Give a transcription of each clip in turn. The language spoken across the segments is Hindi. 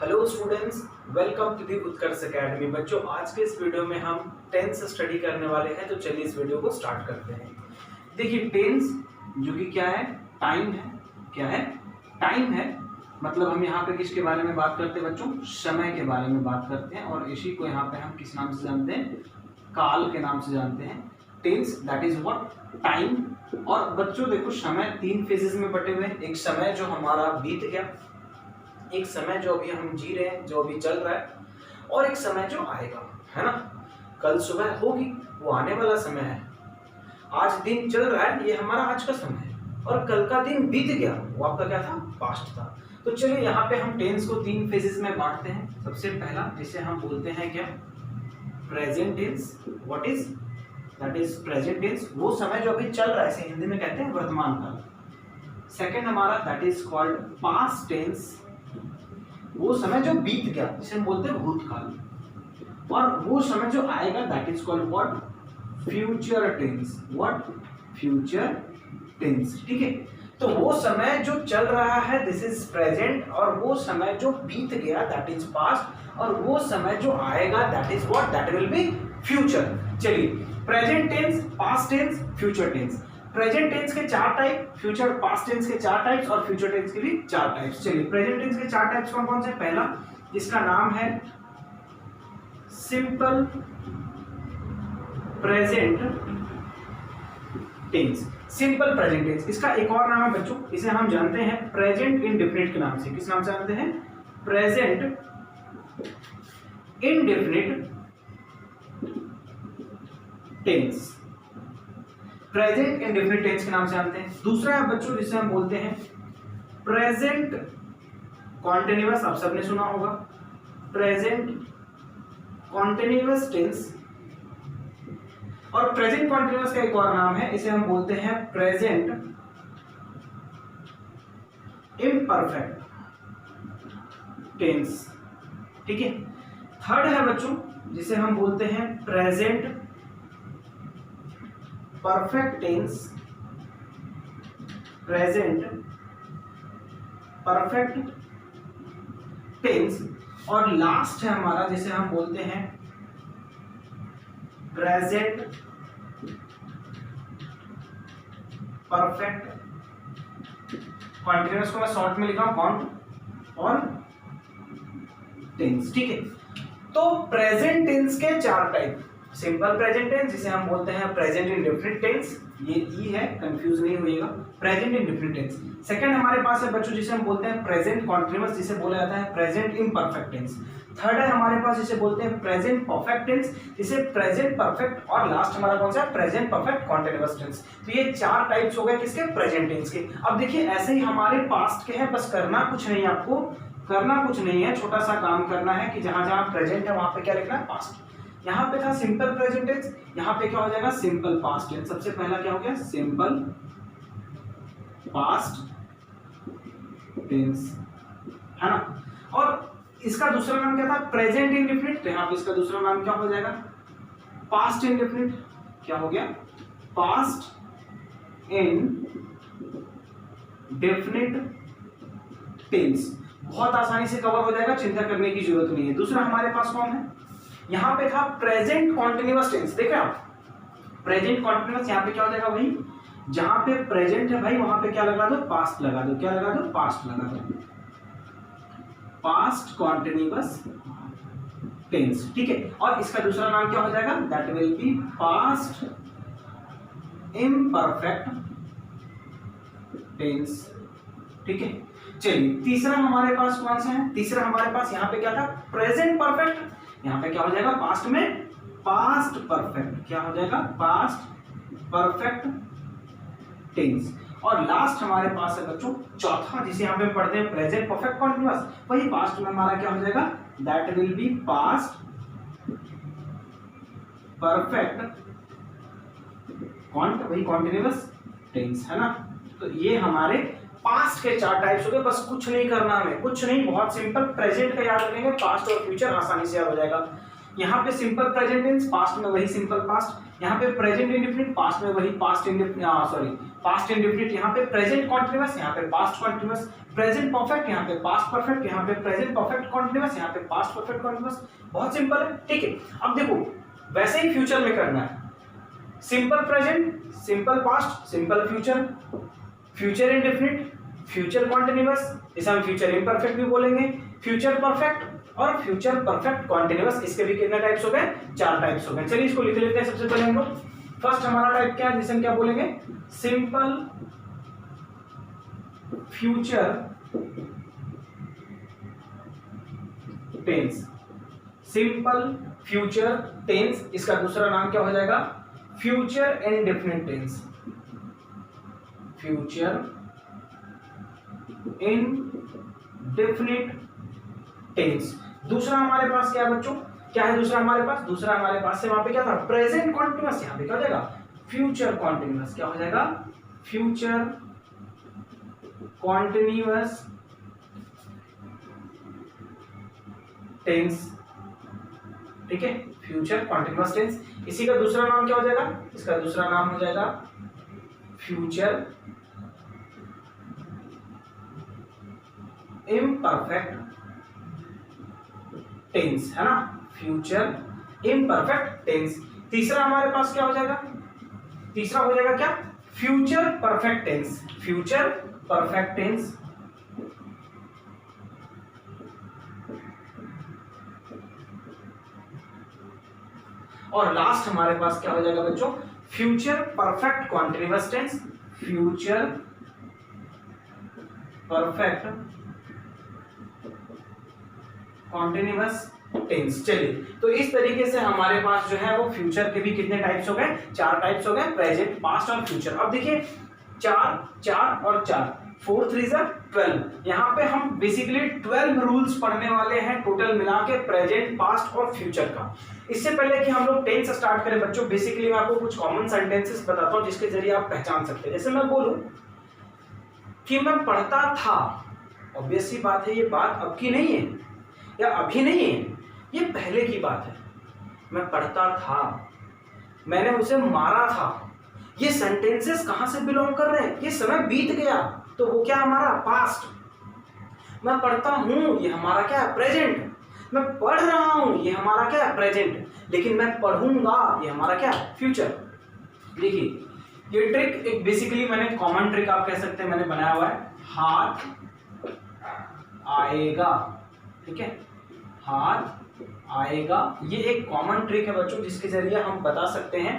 Hello students, welcome to the Utkarsh academy. बच्चों, आज के इस वीडियो में हम टेंस स्टडी करने वाले हैं, तो चलिए इस वीडियो को स्टार्ट करते हैं। देखिए, टेंस जो कि क्या है, टाइम है। क्या है? टाइम है। मतलब हम यहाँ पे किसके बारे में बात करते हैं बच्चों? समय के बारे में बात करते हैं, और इसी को यहाँ पे हम किस नाम से जानते हैं? काल के नाम से जानते हैं। Tense that is what? Time. और बच्चों देखो, समय 3 फेजेस में बटे हुए हैं। एक समय जो हमारा बीत गया, एक समय जो अभी हम जी रहे हैं, जो अभी चल रहा है, और एक समय जो आएगा, है ना? कल सुबह होगी, वो आने वाला समय है। आज दिन चल रहा है, ये हमारा आज का समय है, और कल का दिन बीत गया, वो आपका क्या था? पास्ट था। तो चलिए यहाँ पे हम टेंस को 3 फेजेस में बांटते हैं। सबसे पहला जिसे हम बोलते हैं क्या? Present tense. What is that? Is present tense, वो समय जो अभी चल रहा है, इसे हिंदी में कहते हैं वर्तमान काल। सेकेंड हमारा that is called past tense, वो समय जो बीत गया, जिसे हम बोलते हैं भूतकाल। और वो समय जो आएगा that is called what? Future tense. What? Future tense. ठीक है, तो वो समय जो चल रहा है दिस इज प्रेजेंट, और वो समय जो बीत गया दैट इज पास्ट, और वो समय जो आएगा that is what? That will be future. चलिए, present tense, past tense, future tense. Present tense के 4 टाइप, फ्यूचर पास्ट टेंस के 4 टाइप्स, और फ्यूचर टेंस के भी 4 टाइप्स। चलिए, प्रेजेंट टेंस के 4 टाइप्स कौन कौन से? पहला, जिसका नाम है simple present tense. Simple present tense, इसका एक और नाम है बच्चों, इसे हम जानते हैं प्रेजेंट इंडेफिनिट के नाम से। किस नाम से जानते हैं? Present indefinite tense. Present indefinite tense के नाम से जानते हैं। दूसरा है बच्चों जिसे हम बोलते हैं प्रेजेंट कॉन्टिन्यूअस। आप सबने सुना होगा प्रेजेंट कॉन्टिन्यूअस टेंस। और प्रेजेंट कॉन्टिन्यूअस का एक और नाम है, इसे हम बोलते हैं प्रेजेंट इम्परफेक्ट टेंस। ठीक है। थर्ड है बच्चों जिसे हम बोलते हैं present perfect tense. Present perfect tense. और लास्ट है हमारा जिसे हम बोलते हैं प्रेजेंट परफेक्ट कॉन्टिन्यूअस को मैं शॉर्ट में लिखा हूं कॉन्ट और टेंस। ठीक है, तो प्रेजेंट टेंस के 4 टाइप। सिंपल प्रेजेंट टेंस जिसे हम बोलते हैं प्रेजेंट इंडेफिनिट टेंस, ये ई है, कंफ्यूज नहीं होइएगा। Present indefinite tense. सेकंड हमारे पास है बच्चों जिसे हम बोलते हैं प्रेजेंट कॉन्टिन्यूअस, जिसे बोला जाता है प्रेजेंट इम्परफेक्ट टेंस। थर्ड है हमारे पास जिसे बोलते हैं प्रेजेंट परफेक्ट टेंस, जिसे प्रेजेंट परफेक्ट, और लास्ट हमारा कौन सा है? Present perfect continuous tense. तो ये 4 टाइप्स हो गए किसके? प्रेजेंट टेंस के। अब देखिए, ऐसे ही हमारे पास्ट के हैं, बस करना कुछ नहीं है, आपको करना कुछ नहीं है, छोटा सा काम करना है कि जहां जहां प्रेजेंट है वहां पे क्या लिखना है? पास्ट। यहाँ पे था सिंपल प्रेजेंट टेंस, यहाँ पे क्या हो जाएगा? Simple past tense. सबसे पहला क्या हो गया? सिंपल पास्ट टेंस, है ना? और इसका दूसरा नाम क्या था? Present indefinite. तो यहाँ पे इसका दूसरा नाम क्या हो जाएगा? Past indefinite. क्या हो गया? Past indefinite tense. बहुत आसानी से कवर हो जाएगा, चिंता करने की जरूरत नहीं है। दूसरा हमारे पास कौन है? यहां पे था प्रेजेंट कॉन्टिन्यूअस टेंस। देख रहे हैं आप, प्रेजेंट कॉन्टिन्यूअस। यहां पे क्या हो जाएगा भाई? जहां पे प्रेजेंट है भाई, वहां पे क्या लगा दो? पास्ट लगा दो। क्या लगा दो? पास्ट लगा दो। Past continuous tense. ठीक है, और इसका दूसरा नाम क्या हो जाएगा? That will be past imperfect tense. ठीक है, चलिए तीसरा हमारे पास कौन सा है? तीसरा हमारे पास यहाँ पे क्या था? Present perfect. यहाँ पे क्या हो जाएगा? पास्ट में पास्ट परफेक्ट। क्या हो जाएगा? Past perfect tense. और लास्ट हमारे पास है बच्चों चौथा, जिसे यहाँ पे पढ़ते हैं प्रेजेंट परफेक्ट कॉन्टिन्यूअस। वही पास्ट में हमारा क्या हो जाएगा? That will be past perfect वही कॉन्टिन्यूअस टेंस, है ना? तो ये हमारे पास्ट के 4 टाइप्स हो गए। बस कुछ नहीं करना हमें, कुछ नहीं, बहुत सिंपल। प्रेजेंट का याद रखेंगे, पास्ट और फ्यूचर आसानी से याद हो जाएगा। यहाँ पे सिंपल प्रेजेंट टेंस, पास्ट में वही सिंपल पास्ट। यहाँ पे प्रेजेंट इंडेफिनिट, पास्ट में वही पास्ट इंडेफिनिट, पास्ट इंडेफिनिट, यहाँ पे प्रेजेंट कॉन्टिन्यूअस, यहाँ पे पास्ट कॉन्टिन्यूअस, प्रेजेंट परफेक्ट, यहाँ पे पास्ट परफेक्ट, यहाँ पे प्रेजेंट परफेक्ट कॉन्टिन्यूअस, यहाँ पे पास्ट परफेक्ट कॉन्टिन्यूअस। बहुत सिंपल है, ठीक है। अब देखो वैसे ही फ्यूचर में करना है, simple present, simple past, simple future, future indefinite, future continuous, इसे हम फ्यूचर इम्परफेक्ट भी बोलेंगे, फ्यूचर परफेक्ट और फ्यूचर परफेक्ट कॉन्टिन्यूअस। इसके भी कितने टाइप्स हो गए? 4 टाइप्स हो गए। चलिए इसको लिख लेते हैं। सबसे पहले हम लोग फर्स्ट हमारा टाइप क्या है, जिसे हम क्या बोलेंगे? Simple future tense, simple future tense. इसका दूसरा नाम क्या हो जाएगा? Future indefinite tense, future indefinite tense. दूसरा हमारे पास क्या है बच्चों? क्या है दूसरा हमारे पास? दूसरा हमारे पास से वहां पे क्या था? प्रेजेंट कॉन्टिन्यूअस, यहाँ पे क्या हो जाएगा? Future continuous. क्या हो जाएगा? फ्यूचर कॉन्टिन्यूअस टेंस, ठीक है, फ्यूचर कॉन्टिन्यूअस टेंस। इसी का दूसरा नाम क्या हो जाएगा? इसका दूसरा नाम हो जाएगा फ्यूचर इम्परफेक्ट टेंस, है ना, फ्यूचर इम्परफेक्ट टेंस। तीसरा हमारे पास क्या हो जाएगा? तीसरा हो जाएगा क्या? Future perfect tense, future perfect tense. और लास्ट हमारे पास क्या हो जाएगा बच्चों? Future perfect continuous tense, future perfect continuous tense. चलिए, तो इस तरीके से हमारे पास जो है वो फ्यूचर के भी कितने टाइप्स हो गए? 4 टाइप्स हो गए, प्रेजेंट, पास्ट और फ्यूचर। अब देखिए 4 4 और 4, 4 3 12। यहाँ पे हम बेसिकली 12 रूल्स पढ़ने वाले हैं टोटल मिला के, प्रेजेंट, पास्ट और फ्यूचर का। इससे पहले कि हम लोग टेंस स्टार्ट करें बच्चों, बेसिकली मैं आपको कुछ कॉमन सेंटेंसेस बताता हूँ जिसके जरिए आप पहचान सकते हैं। जैसे मैं बोलूं कि मैं पढ़ता था, ऑब्वियस सी बात है, ये बात अब की नहीं है या अभी नहीं है, ये पहले की बात है। मैं पढ़ता था, मैंने उसे मारा था, ये सेंटेंसेस कहां से बिलोंग कर रहे हैं? ये समय बीत गया, तो वो क्या हमारा? पास्ट। मैं पढ़ता हूं, ये हमारा क्या है? प्रेजेंट। मैं पढ़ रहा हूं, ये हमारा क्या है? प्रेजेंट। लेकिन मैं पढ़ूंगा, ये हमारा क्या है? फ्यूचर। देखिए ये ट्रिक एक बेसिकली मैंने कॉमन ट्रिक आप कह सकते हैं मैंने बनाया हुआ है, हाथ आएगा, ठीक है, हाथ आएगा। ये एक कॉमन ट्रिक है बच्चों जिसके जरिए हम बता सकते हैं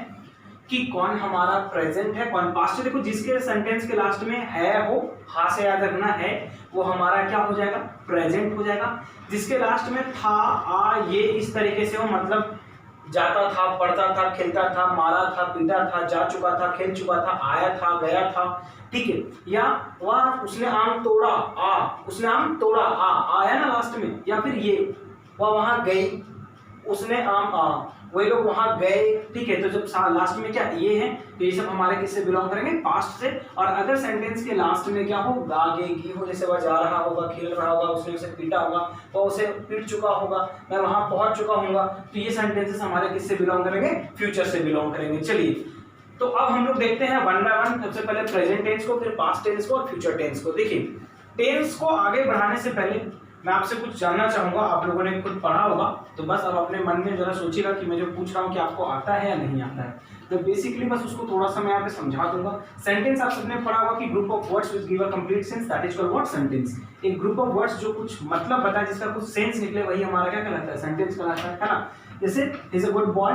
कि कौन हमारा प्रेजेंट है, कौन पास्ट है। देखो जिसके सेंटेंस के लास्ट में है हो, हा से याद रखना है, वो हमारा क्या हो जाएगा? प्रेजेंट हो जाएगा। जिसके लास्ट में था, आ, ये इस तरीके से हो, मतलब जाता था, पढ़ता था, खेलता था, मारा था, पीटा था, जा चुका था, खेल चुका था, आया था, गया था, ठीक है। या वह उसने आम तोड़ा, आ, उसने आम तोड़ा, आ, आया ना लास्ट में। या फिर ये वह वहां गई, उसने आम, आ, वही लोग वहां गए, ठीक है। तो जब लास्ट में क्या ये है, तो ये सब हमारे किससे बिलोंग करेंगे? पास्ट से। और अगर सेंटेंस के लास्ट में क्या हो? गा, गे, गी हो, जैसे वह जा रहा होगा, खेल रहा होगा, उसने उसे पीटा होगा, वह उसे पीट चुका होगा, मैं वहां पहुंच चुका हूँ, तो ये सेंटेंसेस हमारे किससे बिलोंग करेंगे? फ्यूचर से बिलोंग करेंगे। चलिए, तो अब हम लोग देखते हैं वन बाय वन। सबसे पहले प्रेजेंट टेंस को, फिर पास्ट टेंस को और फ्यूचर टेंस को। देखिए टेंस को आगे बढ़ाने से पहले मैं आपसे कुछ जानना चाहूंगा। आप लोगों ने खुद पढ़ा होगा, तो बस अब अपने मन में जरा सोचिएगा कि मैं जो पूछ रहा हूँ कि आपको आता है या नहीं आता है। तो बेसिकली बस उसको थोड़ा सा मैं यहाँ पे समझा दूंगा। सेंटेंस आप सबने पढ़ा होगा कि group of words which give a complete sense, that is called what? Sentence. एक ग्रुप ऑफ वर्ड्स जो कुछ मतलब बताए, जिसका कुछ सेंस निकले, वही हमारा क्या कहलाता है? सेंटेंस कहलाता है ना। जैसे is a good boy,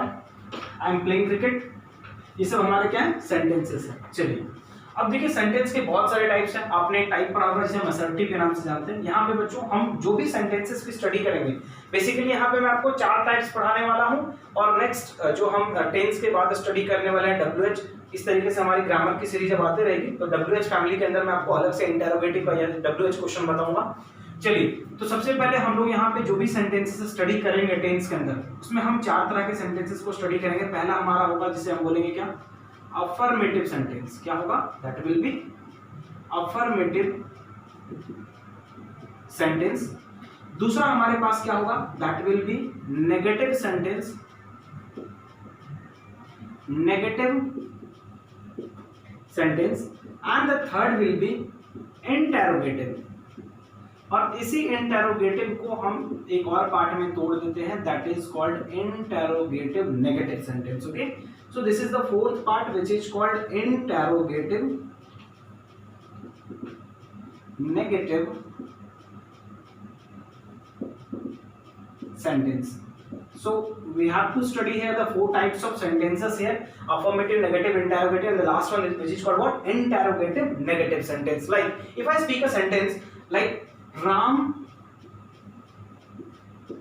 I am playing cricket, ये सब हमारे क्या है? सेंटेंसेस है। चलिए अब देखिए सेंटेंस के बहुत सारे टाइप्स हैं। आपने एक टाइप पढ़ा होगा जिसे हम असर्टिव के नाम से जानते हैं। यहाँ पे बच्चों हम जो भी सेंटेंसेस की स्टडी करेंगे, बेसिकली यहाँ पे मैं आपको 4 टाइप्स पढ़ाने वाला हूँ। और नेक्स्ट जो हम टेंस के बाद स्टडी करने वाले हैं WH, इस तरीके से हमारी ग्रामर की सीरीज जब आते रहेगी, तो WH फैमिली के अंदर मैं आपको अलग से इंटेरोगेटिव या WH क्वेश्चन बताऊंगा। चलिए, तो सबसे पहले हम लोग यहाँ पे जो भी सेंटेंसेस स्टडी करेंगे टेंस के अंदर, उसमें हम 4 तरह के सेंटेंसेस को स्टडी करेंगे। पहला हमारा होगा जिसे हम बोलेंगे क्या? Affirmative sentence. क्या होगा? That will B affirmative sentence. दूसरा हमारे पास क्या होगा? That will B negative sentence. negative sentence and the third will be interrogative। और इसी इंटेरोगेटिव को हम एक और पार्ट में तोड़ देते हैं, that is called interrogative negative sentence. Okay, so this is the fourth part which is called interrogative negative sentence. So we have to study here the four types of sentences here: affirmative, negative, interrogative, and the last one which is called what? Interrogative negative sentence. Like if I speak a sentence like Ram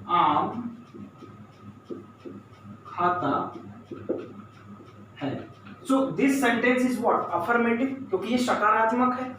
आम खाता है, so this sentence is what? Affirmative, क्योंकि ये सकारात्मक है।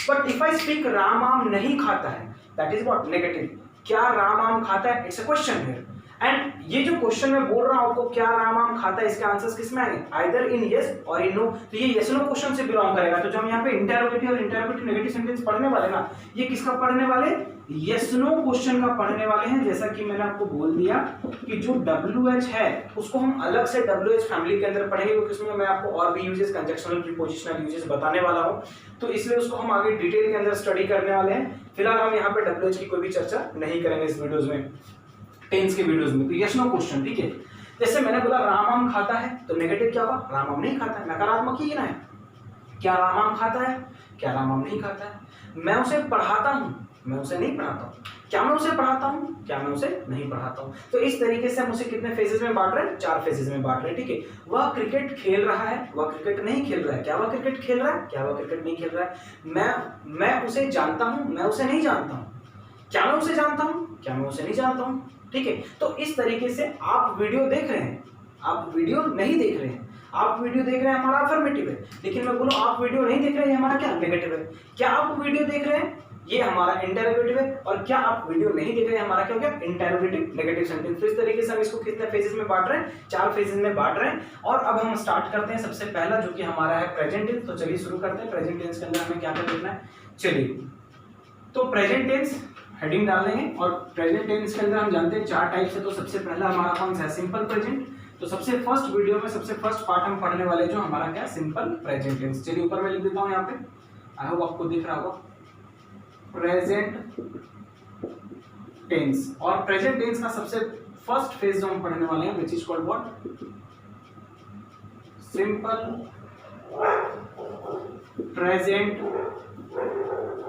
But if I speak Ram आम नहीं खाता है, that is what? Negative। क्या राम आम खाता है? It's a question here, and ये जो क्वेश्चन मैं बोल रहा हूं आपको, क्या राम आम खाता है, इसके आंसर्स किस में आएंगे? आइदर इन यस और इन नो। तो ये यस नो क्वेश्चन से बिलोंग करेगा। तो जब हम यहाँ पे इंटेरोगेटिव और इंटेरोगेटिव नेगेटिव सेंटेंस पढ़ने वाले ना, ये किसका पढ़ने वाले? यस नो क्वेश्चन का पढ़ने वाले हैं। जैसा कि मैंने आपको बोल दिया कि जो WH है उसको हम अलग से WH फैमिली के अंदर पढ़ेंगे, क्योंकि उसमें मैं आपको और भी यूजेस, कंजक्शनल, प्रीपोजिशनल यूजेस बताने वाला हूँ, तो इसलिए उसको हम आगे डिटेल के अंदर स्टडी करने वाले हैं। फिलहाल हम यहाँ पे WH की कोई भी चर्चा नहीं करेंगे इस वीडियोस में, टेंस के वीडियोस में। तो यस नो क्वेश्चन, ठीक है। जैसे मैंने बोला राम आम खाता है, तो नेगेटिव क्या होगा? राम आम नहीं खाता है। नकारात्मक ही ना है, क्या राम आम खाता है? क्या राम आम नहीं खाता है। मैं उसे पढ़ाता हूँ, मैं उसे नहीं पढ़ाता हूँ। क्या मैं उसे पढ़ाता हूँ? क्या मैं उसे नहीं पढ़ाता हूँ। तो इस तरीके से हम उसे कितने फेजेस में बांट रहे हैं? 4 फेजेस में बांट रहे हैं, ठीक है। वह क्रिकेट खेल रहा है, वह क्रिकेट नहीं खेल रहा है। क्या वह क्रिकेट खेल रहा है? क्या वह क्रिकेट नहीं खेल रहा है। मैं उसे जानता हूँ, मैं उसे नहीं जानता हूँ। क्या मैं उसे जानता हूँ? क्या मैं उसे नहीं जानता हूँ, ठीक है। तो इस तरीके से आप वीडियो देख रहे हैं, आप वीडियो नहीं देख रहे हैं। आप वीडियो देख रहे हैं हमारा अफर्मेटिव है, लेकिन मैं बोलूं आप वीडियो नहीं देख रहे हैं, हमारा क्या? नेगेटिव है। क्या आप वीडियो देख रहे हैं? ये हमारा इंटेरोगेटिव है। और क्या आप वीडियो नहीं देख रहे हैं, हमारा क्या हो गया? Interrogative negative sentence. तो इस तरीके से हम इसको कितने फेजेस में बांट रहे हैं? 4 फेजेस में बांट रहे हैं। और अब हम स्टार्ट करते हैं सबसे पहला, जो कि हमारा है प्रेजेंट टेंस। तो चलिए शुरू करते हैं। प्रेजेंट टेंस के अंदर हमें क्या क्या देखना है, चलिए। तो प्रेजेंट टेंस हेडिंग डाल देंगे, और प्रेजेंट टेंस के अंदर हम जानते हैं 4 टाइप से। तो सबसे पहला हमारा कौन सा है? Simple present. तो सबसे फर्स्ट वीडियो में सबसे फर्स्ट पार्ट हम पढ़ने वाले जो हमारा क्या? Simple present tense. चलिए ऊपर में लिख देता हूं यहाँ पे, आई होप आपको दिख रहा होगा, प्रेजेंट टेंस। और प्रेजेंट टेंस का सबसे फर्स्ट फेज जो हम पढ़ने वाले हैं, which is called what? Simple present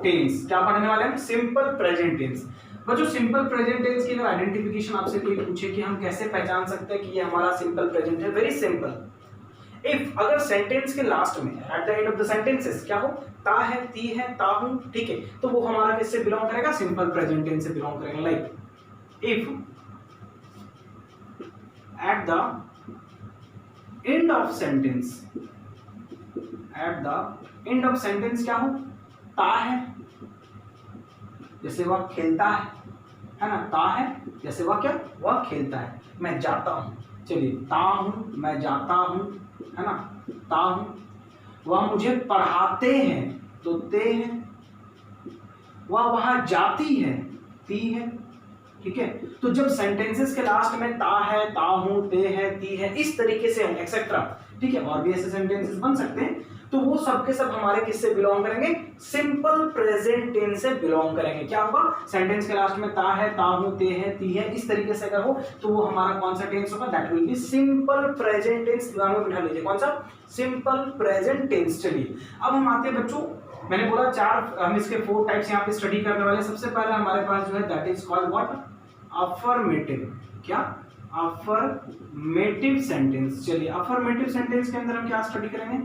tense. क्या पढ़ने वाले हैं? Simple present tense. बच्चों सिंपल प्रेजेंट टेंस की अगर आइडेंटिफिकेशन आपसे कोई पूछे कि हम कैसे पहचान सकते हैं कि ये हमारा सिंपल प्रेजेंट है, वेरी सिंपल। इफ अगर सेंटेंस के लास्ट में at the end of the sentences क्या हो? ता है, ती है, ता हूं, ठीक है, तो वो हमारा किससे बिलोंग करेगा? सिंपल प्रेजेंट टेंस से बिलोंग करेगा। Like if at the end of sentence, at the end of sentence क्या हो? ता है, जैसे वह खेलता है ना, ता है जैसे वह क्या? वह खेलता है। मैं जाता हूं, चलिए, ता हूं, मैं जाता हूं, है ना, ता हूं। वह मुझे पढ़ाते हैं, तो ते है। वह वहां जाती है, ती है, ठीक है। तो जब सेंटेंसेस के लास्ट में ता है, ता हूं, ते है, ती है, इस तरीके से एक्सेट्रा, ठीक है, और भी ऐसे सेंटेंसेस बन सकते हैं, तो वो सब के सब हमारे किससे बिलोंग करेंगे? सिंपल प्रेजेंट टेंस से बिलोंग करेंगे। क्या होगा? सेंटेंस के लास्ट में ता है, ता हूं, ते है, ती है, इस तरीके से अगर हो तो वो हमारा कौन सा टेंस होगा? That will be simple present tense. दिमाग में बिठा लीजिए, कौन सा? Simple present tense. चलिए अब हम आते हैं बच्चों, मैंने बोला 4, हम इसके 4 टाइप्स यहाँ पे स्टडी करने वाले। सबसे पहले हमारे पास जो है that is called what? Affirmative. क्या? Affirmative sentence. चलिए अफर्मेटिव सेंटेंस के अंदर हम क्या स्टडी करेंगे?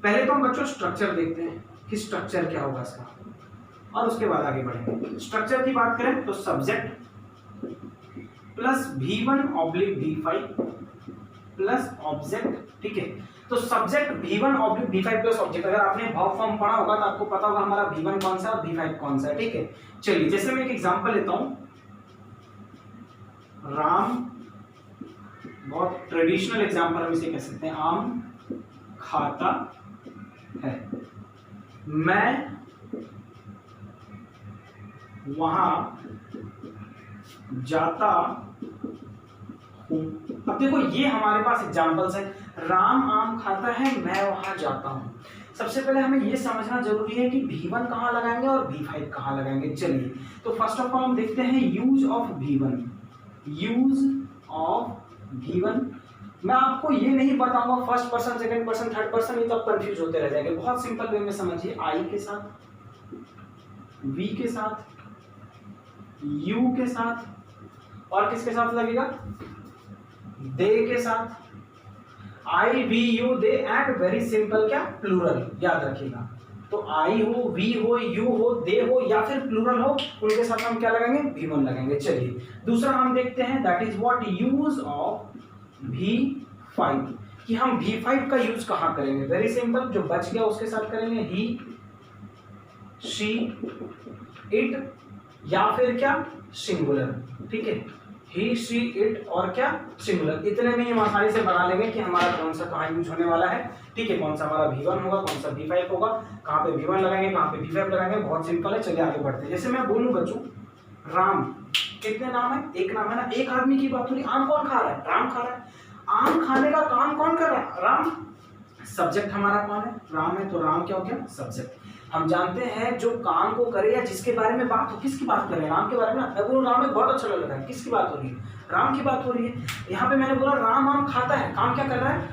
पहले तो हम बच्चों स्ट्रक्चर देखते हैं कि स्ट्रक्चर क्या होगा इसका, और उसके बाद आगे बढ़ेंगे। स्ट्रक्चर की बात करें तो subject plus V1/V5 plus object, ठीक है। तो सब्जेक्ट V1/V5 प्लस ऑब्जेक्ट। अगर आपने वर्ब फॉर्म पढ़ा होगा तो आपको पता होगा हमारा V1 कौन सा और V5 कौन सा है, ठीक है। चलिए जैसे मैं एक एग्जांपल लेता हूं, राम, बहुत ट्रेडिशनल एग्जांपल हम इसे कह सकते हैं, आम खाता है, मैं वहां जाता हूं। अब देखो ये हमारे पास एग्जांपल्स है। राम आम खाता है, मैं वहां जाता हूं। सबसे पहले हमें यह समझना जरूरी है कि V1 कहाँ लगाएंगे और V5 कहाँ लगाएंगे। चलिए तो फर्स्ट ऑफ ऑल हम देखते हैं use of V1। Use of V1 मैं आपको ये नहीं बताऊंगा first person, second person, third person, ये तो आप कंफ्यूज होते रह जाएंगे। बहुत सिंपल वे में समझिए, आई के साथ, V के साथ, U के साथ और किसके साथ लगेगा, दे के साथ। I we you they and very simple क्या, प्लूरल, याद रखिएगा। तो आई हो, वी हो, यू हो, दे हो या फिर प्लूरल हो, उनके साथ हम क्या लगाएंगे, V1 लगाएंगे। चलिए दूसरा हम देखते हैं, that is what use of V5, कि हम V5 का यूज कहां करेंगे। वेरी सिंपल, जो बच गया उसके साथ करेंगे, ही, शी, इट या फिर क्या, सिंगुलर। ठीक है, ही, शी, इट और क्या, सिंगुलर। इतने में ही हम आसानी से बना लेंगे कि हमारा कौन सा कहाँ यूज होने वाला है। ठीक है, कौन सा हमारा V1 होगा, कौन सा V5 होगा, कहाँ पे V1 लगाएंगे, कहाँ पे V5 लगाएंगे। बहुत सिंपल है, चलिए आगे बढ़ते हैं। जैसे मैं बोलूं बच्चों, राम, कितने नाम है, एक नाम है ना, एक आदमी की बात हो रही। आम कौन खा रहा है, राम खा रहा है। आम खाने का काम कौन कर रहा है, राम। सब्जेक्ट हमारा कौन है, राम है, तो राम क्या हो गया, सब्जेक्ट। हम जानते हैं जो काम को करे या जिसके बारे में बात हो, किसकी बात कर रहे हैं, राम के बारे में। मैं बोलूं राम एक बहुत अच्छा लग रहा है, किसकी बात हो रही है, राम की बात हो रही है। यहाँ पे मैंने बोला राम आम खाता है, काम क्या कर रहा है,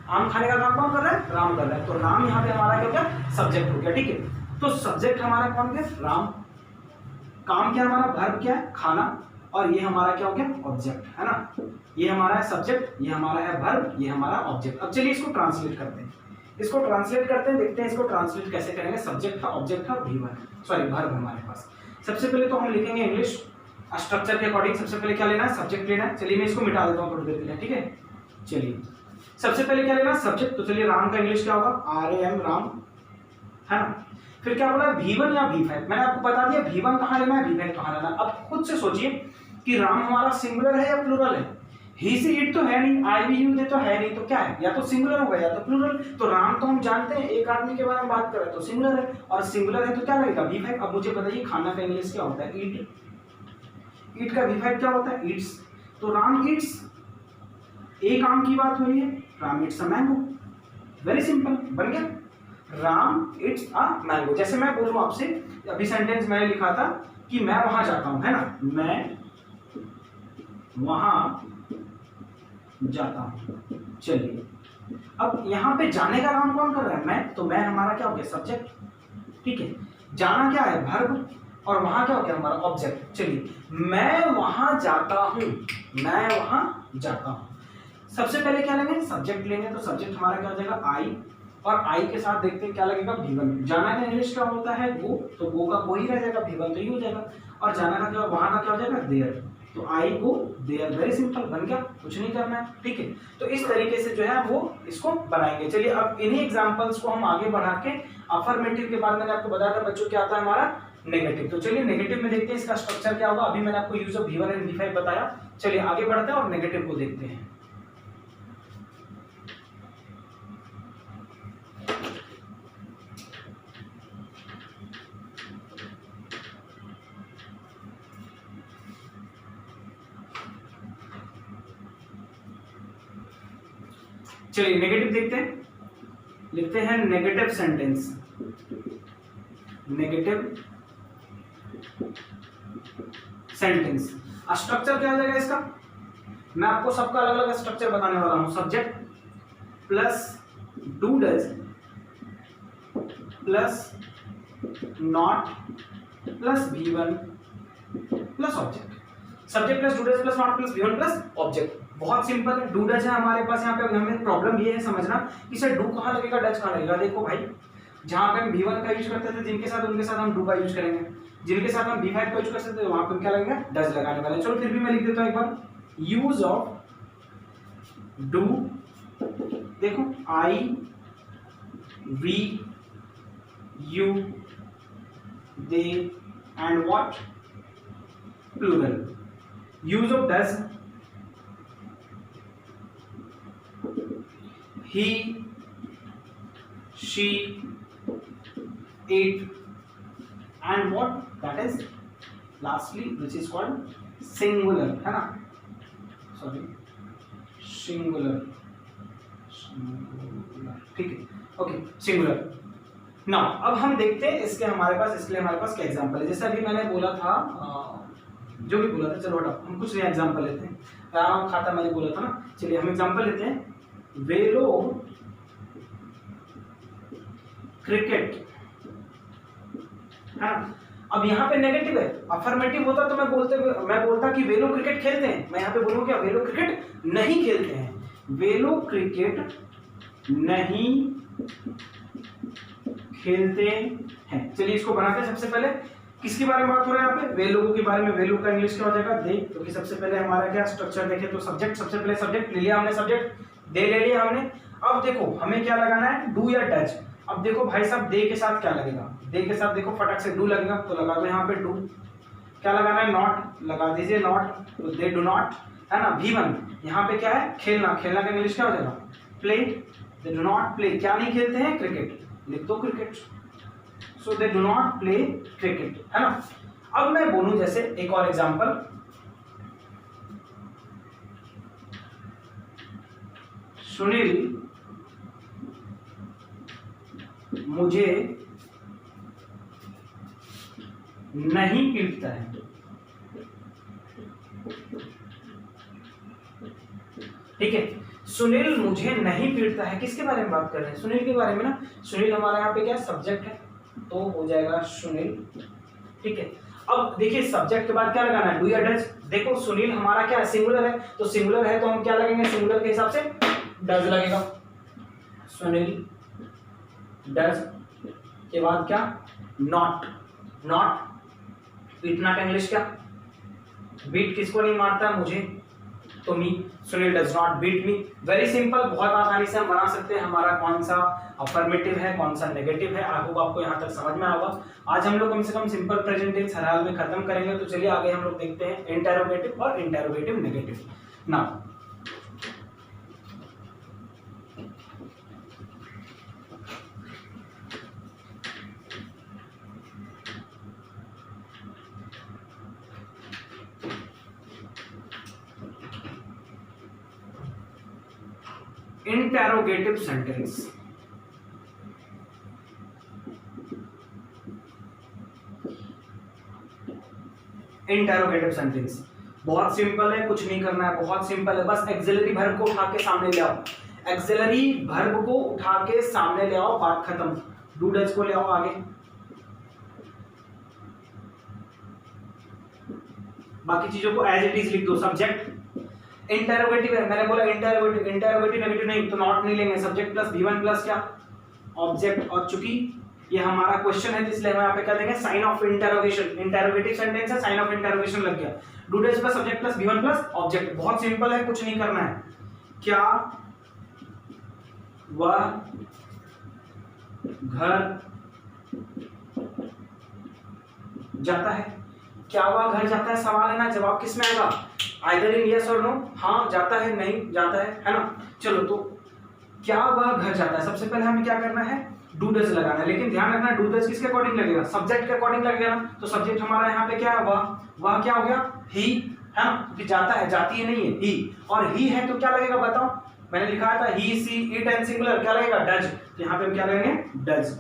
आम खाने का काम कौन कर रहा है, राम कर रहा है। तो राम यहाँ पे हमारा क्या हो गया, सब्जेक्ट हो गया। ठीक है, तो सब्जेक्ट हमारा कौन गया, राम। काम क्या हमारा, वर्ब क्या है, खाना। और ये हमारा क्या हो गया, ऑब्जेक्ट है ना। ये हमारा है सब्जेक्ट, ये हमारा है वर्ब, ये हमारा ऑब्जेक्ट। अब चलिए इसको ट्रांसलेट करते हैं, इसको ट्रांसलेट करते हैं, देखते हैं इसको ट्रांसलेट कैसे करेंगे। सब्जेक्ट था, ऑब्जेक्ट था, V1 सॉरी वर्ब हमारे पास। सबसे पहले तो हम लिखेंगे इंग्लिश स्ट्रक्चर के अकॉर्डिंग। सबसे पहले क्या लेना है, सब्जेक्ट लेना है। चलिए मैं इसको मिटा देता हूँ थोड़ी देर के लिए। ठीक है, चलिए सबसे पहले क्या लेना है, सब्जेक्ट। तो चलिए राम का इंग्लिश क्या होगा, RAM, राम, है ना। फिर क्या बोला, V1 या V5। मैंने आपको बता दिया V1 कहाँ लेना है, V5 कहाँ लेना है। अब खुद से सोचिए कि राम हमारा सिंगुलर है या प्लूरल है। ही, सी, इट तो है नहीं, आई, वी, यू, दे तो है नहीं, तो क्या है, या तो सिंगुलर होगा या तो प्लूरल। तो राम तो हम जानते हैं एक आदमी के बारे में बात कर रहे हैं, तो सिंगुलर है, और सिंगुलर है तो क्या लगेगा, V5। अब मुझे बताइए खाना का इंग्लिश क्या होता है, ईट। ईट का V5 क्या होता है, ईट्स। तो राम ईट्स, एक आम की बात हो रही है, Ram Yeats a mango. Very simple, बन गया, राम ईट्स अ मैंगो। जैसे मैं बोल रहा हूं आपसे, अभी सेंटेंस मैंने लिखा था कि मैं वहां जाता हूं, है ना, मैं वहां जाता हूं। चलिए अब यहां पे जाने का काम कौन कर रहा है, मैं। तो मैं हमारा क्या हो गया, सब्जेक्ट। ठीक है, जाना क्या है, वर्ब, और वहां क्या हो गया हमारा ऑब्जेक्ट। चलिए मैं वहां जाता हूं, मैं वहां जाता हूं। सबसे पहले क्या लेंगे, सब्जेक्ट लेंगे। तो सब्जेक्ट हमारा क्या हो जाएगा, आई, और आई के साथ देखते हैं क्या लगेगा, V1। जाना का इंग्लिश क्या होता है, गो, तो गो का गो ही रह जाएगा, V1 तो ही हो जाएगा। और जाना का क्या, वहां का क्या हो जाएगा, देयर। तो आई गो देयर, वेरी सिंपल, बन गया, कुछ नहीं करना है। ठीक है, तो इस तरीके से जो है वो इसको बनाएंगे। चलिए अब इन्हीं एग्जांपल्स को हम आगे बढ़ा के, अफर्मेटिव के बाद मैंने आपको बताया था बच्चों क्या आता है हमारा, नेगेटिव। तो चलिए नेगेटिव में देखते हैं इसका स्ट्रक्चर क्या होगा। अभी मैंने आपको use of V1 and V5 बताया। चलिए आगे बढ़ते हैं और नेगेटिव को देखते हैं। चलिए नेगेटिव देखते हैं, लिखते हैं negative sentence. Negative sentence structure क्या हो जाएगा इसका, मैं आपको सबका अलग अलग स्ट्रक्चर बताने वाला हूं। Subject plus do does plus not plus V1 plus object. Subject plus do does plus not plus V1 plus object. बहुत सिंपल है, डू डज है हमारे पास। यहाँ पे हमें प्रॉब्लम ये है समझना कि सर डू कहाँ लगेगा, डज कहाँ लगेगा। देखो भाई, जहाँ पे हम V1 का यूज करते थे जिनके साथ, उनके साथ हम डू का यूज करेंगे। जिनके साथ हम V5 का यूज कर सकते थे वहां पे क्या लगेगा, डज लगाने वाला। चलो फिर भी मैं लिख देता हूँ एक बार, यूज ऑफ डू। देखो I, we, you, they and what, plural. Use of does, he, she, it, and what, that is lastly which is called singular, है ना, sorry, singular, ठीक है, ओके सिंगुलर। नाउ अब हम देखते हैं इसके हमारे पास क्या एग्जांपल है। जैसे अभी मैंने बोला था जो भी बोला था, चलो हटाओ, हम कुछ नया एग्जांपल लेते हैं। राम खाता मैंने बोला था ना, चलिए हम एग्जांपल लेते हैं। वे लोग क्रिकेट, है ना। अब यहाँ पे नेगेटिव है, अफर्मेटिव होता तो मैं बोलता कि वे लोग क्रिकेट खेलते हैं। मैं यहाँ पे बोलूँ क्या, वे लोग क्रिकेट नहीं खेलते हैं। वे लोग क्रिकेट नहीं खेलते हैं। चलिए इसको बनाते हैं। सबसे पहले किसके बारे में बात हो रहा है यहाँ पे, वे लोगों के बारे में। वे लोग का इंग्लिश क्या हो जाएगा, दे। क्योंकि सबसे पहले हमारा क्या स्ट्रक्चर देखे तो सब्जेक्ट, सबसे पहले सब्जेक्ट ले लिया हमने, सब्जेक्ट दे ले लिया हमने। अब देखो हमें क्या लगाना है, डू या डज। अब देखो भाई साहब दे के साथ क्या लगेगा, दे के साथ देखो फटक से डू लगेगा, तो लगा दो यहाँ पे डू। क्या लगाना है, नॉट, लगा दीजिए नॉट, तो दे डू नॉट, है ना। V1 यहाँ पे क्या है, खेलना। खेलना का इंग्लिश क्या हो जाएगा, play. They do not play, क्या नहीं खेलते हैं, क्रिकेट। लिख दो cricket. So they do not play cricket, है ना। अब मैं बोलूं जैसे एक और एग्जांपल, सुनील मुझे नहीं पीटता है। ठीक है, सुनील मुझे नहीं पीटता है, किसके बारे में बात कर रहे हैं, सुनील के बारे में ना। सुनील हमारा यहाँ पे क्या सब्जेक्ट है, तो हो जाएगा सुनील। ठीक है, अब देखिए सब्जेक्ट के बाद क्या लगाना है, डू या डज। देखो सुनील हमारा क्या है, सिंगुलर है, तो सिंगुलर है तो हम क्या लगेंगे, सिंगुलर के हिसाब से डज लगेगा। सुनील डज के बाद क्या, नॉट। नॉट पीटना का इंग्लिश क्या, बीट किसको नहीं मारता, मुझे, तो me. Sunil does not beat me. Very simple, बहुत आसानी से हम बना सकते हैं हमारा कौन सा अफर्मेटिव है, कौन सा नेगेटिव है। आई होप आपको यहाँ तक समझ में आएगा। आज हम लोग कम से कम सिंपल प्रेजेंट टेंस हर हाल में खत्म करेंगे। तो चलिए आगे हम लोग देखते हैं इंटेरोगेटिव और interrogative negative. Now interrogative sentence. Interrogative sentence बहुत सिंपल है, कुछ नहीं करना है, बहुत सिंपल है। बस एक्सिलरी वर्ब को उठा के सामने ले आओ, एक्सिलरी वर्ब को उठा के सामने ले आओ, बात खत्म। डू डज को ले आओ आगे, बाकी चीजों को एज इट इज लिख दो। सब्जेक्ट इंटेरोगेटिव है, मैंने बोला इंटेरोगेटिव, इंटेरोगेटिव नेगेटिव नहीं, तो नॉट नहीं लेंगे। सब्जेक्ट प्लस V1 प्लस क्या, ऑब्जेक्ट। और चूंकि ये हमारा क्वेश्चन है इसलिए हम यहाँ पे क्या देंगे, sign of interrogation. Interrogative sentence है, साइन ऑफ इंटेरोगेशन लग गया। Do does plus subject plus V1 plus object. बहुत सिंपल है, कुछ नहीं करना है। क्या वह घर जाता है, क्या वह घर जाता है सवाल है ना, जवाब किस में आएगा, आइदर इन यस और नो। हाँ जाता है, नहीं जाता है ना। चलो तो क्या वह घर जाता है, सबसे पहले हमें क्या करना है, डू डज लगाना है। लेकिन ध्यान रखना डू डज किसके अकॉर्डिंग लगेगा, सब्जेक्ट के अकॉर्डिंग लगेगा ना। तो सब्जेक्ट हमारा यहाँ पे क्या है, वह क्या हो गया, ही, है ना, क्योंकि जाता है, जाती है नहीं है, ही। और ही है तो क्या लगेगा बताओ, मैंने लिखा था ही, सी, इट एंड सिंगुलर, क्या लगेगा, डज। तो यहाँ पे हम क्या लगेंगे, डज।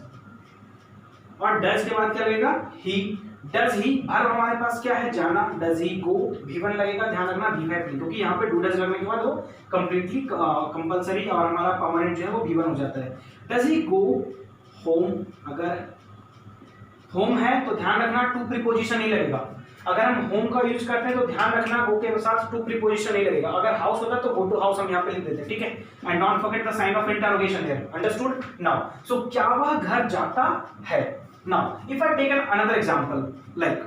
और डज के बाद क्या लगेगा, ही। डज ही, वर्ब हमारे पास क्या है, जाना, डज ही गो। V1 लगेगा, ध्यान रखना V5 नहीं, क्योंकि यहाँ पे डू डज लगने के बाद वो कंप्लीटली कंपलसरी और हमारा परमानेंट जो है वो V1 हो जाता है। डज ही गो होम, अगर होम है तो ध्यान रखना टू प्रीपोजिशन नहीं लगेगा। अगर हम होम का यूज करते हैं तो ध्यान रखना गो के साथ टू प्रीपोजिशन नहीं लगेगा। अगर हाउस होता तो गो टू हाउस हम यहाँ पे लिख देते हैं, ठीक है। And don't forget the sign of interrogation here, understood. Now so क्या वह घर जाता है। Now, if I take another example, like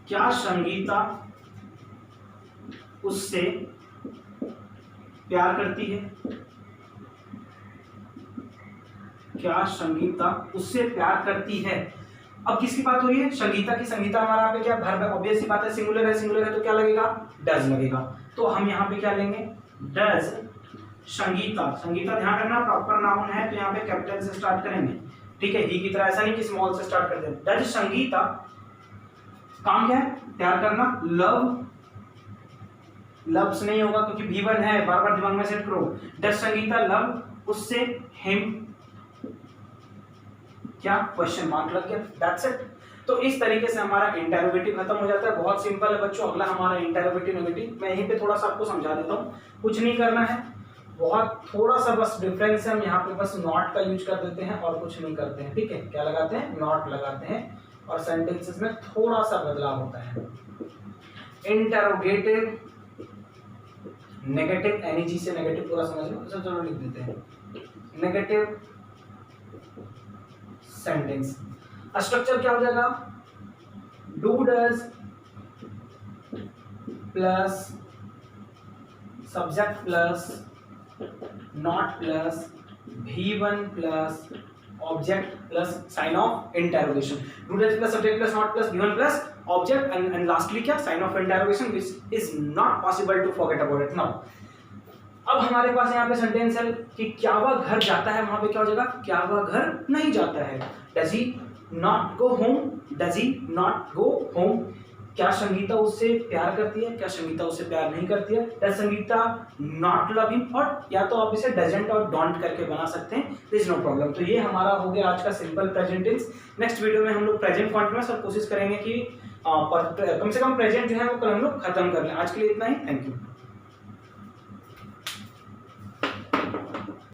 क्या संगीता उससे प्यार करती है, क्या संगीता उससे प्यार करती है। अब किसकी बात हो रही है, संगीता की। संगीता हमारा यहाँ पे क्या वर्ब है, ऑब्वियस सी बात है, सिंगुलर है, सिंगुलर है तो क्या लगेगा, डज लगेगा। तो हम यहाँ पे क्या लेंगे, डज संगीता। संगीता ध्यान रखना प्रॉपर नाउन है तो यहाँ पे कैपिटल से स्टार्ट करेंगे, ठीक है। ही की तरह ऐसा नहीं कि स्मॉल से स्टार्ट करते हैं। डज संगीता, काम क्या है, प्यार करना, लव लव्स नहीं होगा क्योंकि V1 है, बार बार दिमाग में सेट करो। डज संगीता लव उससे हिम, क्या क्वेश्चन मार्क लग गया, दैट्स इट। तो इस तरीके से हमारा इंटेरोगेटिव खत्म हो जाता है। बहुत सिंपल है बच्चों। अगला हमारा इंटेरोगेटिव नेगेटिव, मैं यहीं पे थोड़ा सा आपको समझा देता हूँ, कुछ नहीं करना है, बहुत थोड़ा सा बस डिफरेंस है, हम यहाँ पे बस नॉट का यूज कर देते हैं और कुछ नहीं करते हैं, ठीक है। क्या लगाते हैं, नॉट लगाते हैं, और सेंटेंसेस में थोड़ा सा बदलाव होता है। इंटेरोगेटिव नेगेटिव, एनईजी से नेगेटिव पूरा समझ लो, इसे चलो लिख देते हैं, नेगेटिव सेंटेंस। स्ट्रक्चर क्या हो जाएगा, do does plus subject plus not plus V1 plus object plus sign of interrogation. Do does plus subject plus not plus V1 plus object and lastly क्या, sign of interrogation, which is not possible to forget about it. Now अब हमारे पास यहाँ पे सेंटेंस है कि क्या वह घर जाता है, वहां पे क्या हो जाएगा, क्या वह घर नहीं जाता है। Does he not go home, does he not go home. क्या संगीता उससे प्यार करती है, क्या संगीता उससे प्यार नहीं करती है। Does Sangeeta not love him, और या तो आप इसे डजंट और डोंट करके बना सकते हैं, दिस नो प्रॉब्लम। तो ये हमारा हो गया आज का simple present tense. Next video में हम लोग प्रेजेंट कॉन्टिन्यूअस और कोशिश करेंगे कि कम से कम प्रेजेंट जो है वो कल हम लोग खत्म कर लें। आज के लिए इतना ही, थैंक यू।